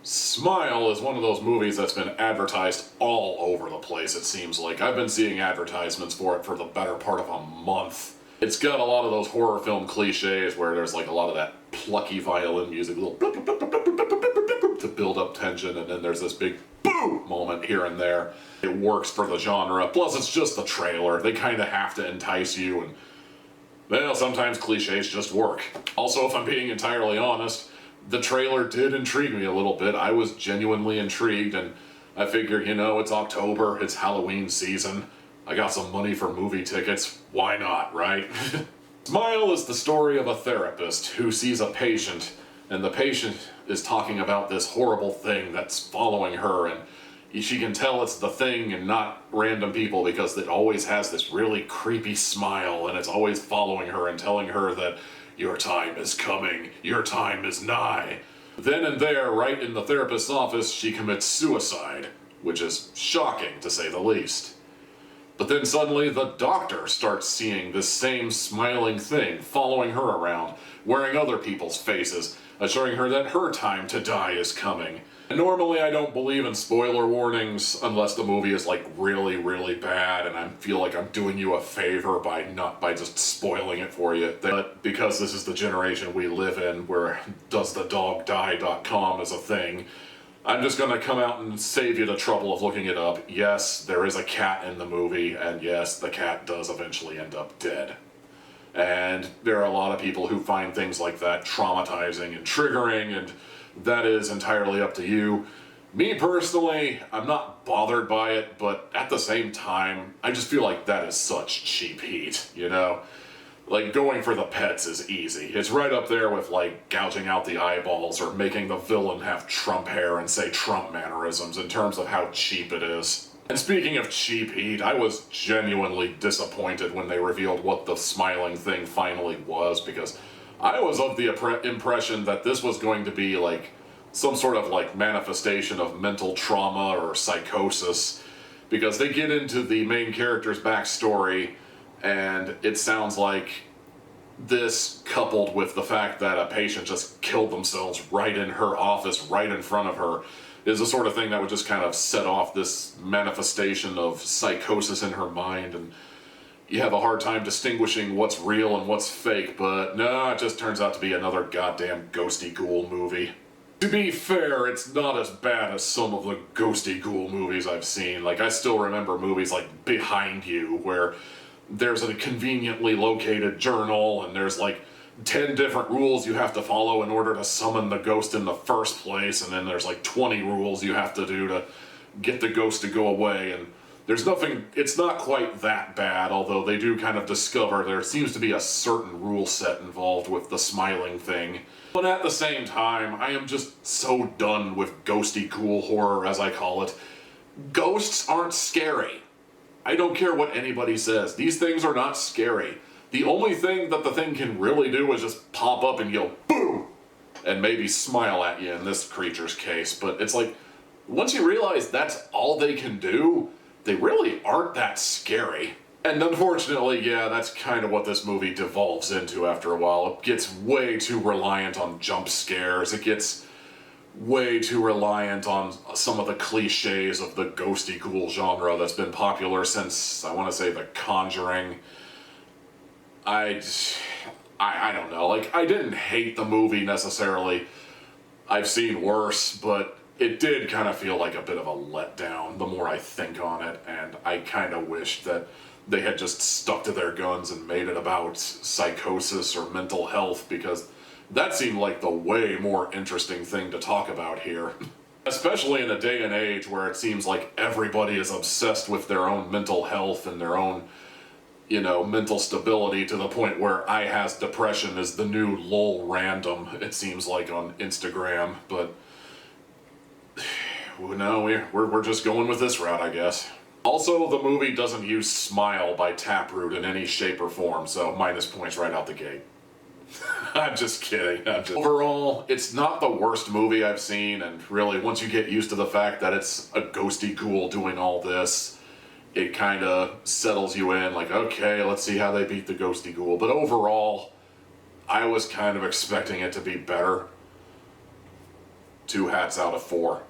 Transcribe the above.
Smile is one of those movies that's been advertised all over the place, it seems like. I've been seeing advertisements for it for the better part of a month. It's got a lot of those horror film cliches where there's like a lot of that plucky violin music, little to build up tension, and then there's this big boom moment here and there. It works for the genre, plus it's just the trailer. They kind of have to entice you, and well, sometimes cliches just work. Also, if I'm being entirely honest, the trailer did intrigue me a little bit. I was genuinely intrigued, and I figured, you know, it's October, it's Halloween season. I got some money for movie tickets. Why not, right? Smile is the story of a therapist who sees a patient, and the patient is talking about this horrible thing that's following her, and she can tell it's the thing and not random people because it always has this really creepy smile, and it's always following her and telling her that your time is coming, your time is nigh. Then and there, right in the therapist's office, she commits suicide, which is shocking to say the least. But then suddenly the doctor starts seeing this same smiling thing following her around, wearing other people's faces, assuring her that her time to die is coming. And normally I don't believe in spoiler warnings unless the movie is like really, really bad and I feel like I'm doing you a favor by just spoiling it for you. But because this is the generation we live in where doesthedogdie.com is a thing, I'm just gonna come out and save you the trouble of looking it up. Yes, there is a cat in the movie, and yes, the cat does eventually end up dead. And there are a lot of people who find things like that traumatizing and triggering, and that is entirely up to you. Me personally, I'm not bothered by it, but at the same time, I just feel like that is such cheap heat, you know? Like, going for the pets is easy. It's right up there with, like, gouging out the eyeballs or making the villain have Trump hair and say Trump mannerisms in terms of how cheap it is. And speaking of cheap heat, I was genuinely disappointed when they revealed what the smiling thing finally was, because I was of the impression that this was going to be like some sort of like manifestation of mental trauma or psychosis, because they get into the main character's backstory and it sounds like this, coupled with the fact that a patient just killed themselves right in her office, right in front of her, is the sort of thing that would just kind of set off this manifestation of psychosis in her mind, and you have a hard time distinguishing what's real and what's fake, but no, it just turns out to be another goddamn Ghosty Ghoul movie. To be fair, it's not as bad as some of the Ghosty Ghoul movies I've seen. Like, I still remember movies like Behind You, where there's a conveniently located journal and there's like 10 different rules you have to follow in order to summon the ghost in the first place, and then there's like 20 rules you have to do to get the ghost to go away, and there's nothing, it's not quite that bad, although they do kind of discover there seems to be a certain rule set involved with the smiling thing. But at the same time, I am just so done with ghosty ghoul horror, as I call it. Ghosts aren't scary. I don't care what anybody says. These things are not scary. The only thing that the thing can really do is just pop up and yell, boo! And maybe smile at you in this creature's case. But it's like, once you realize that's all they can do, they really aren't that scary. And unfortunately, yeah, that's kind of what this movie devolves into after a while. It gets way too reliant on jump scares. It gets way too reliant on some of the cliches of the ghosty ghoul genre that's been popular since, I want to say, The Conjuring. I don't know, like, I didn't hate the movie necessarily. I've seen worse, but it did kind of feel like a bit of a letdown the more I think on it, and I kind of wish that they had just stuck to their guns and made it about psychosis or mental health, because that seemed like the way more interesting thing to talk about here. Especially in a day and age where it seems like everybody is obsessed with their own mental health and their own, you know, mental stability, to the point where I has depression is the new lol random, it seems like, on Instagram. But no, we're just going with this route, I guess. Also, the movie doesn't use Smile by Taproot in any shape or form, so minus points right out the gate. I'm just kidding. Overall, it's not the worst movie I've seen, and really, once you get used to the fact that it's a ghosty ghoul doing all this, it kind of settles you in, like, okay, let's see how they beat the ghosty ghoul. But overall, I was kind of expecting it to be better. 2 hats out of 4.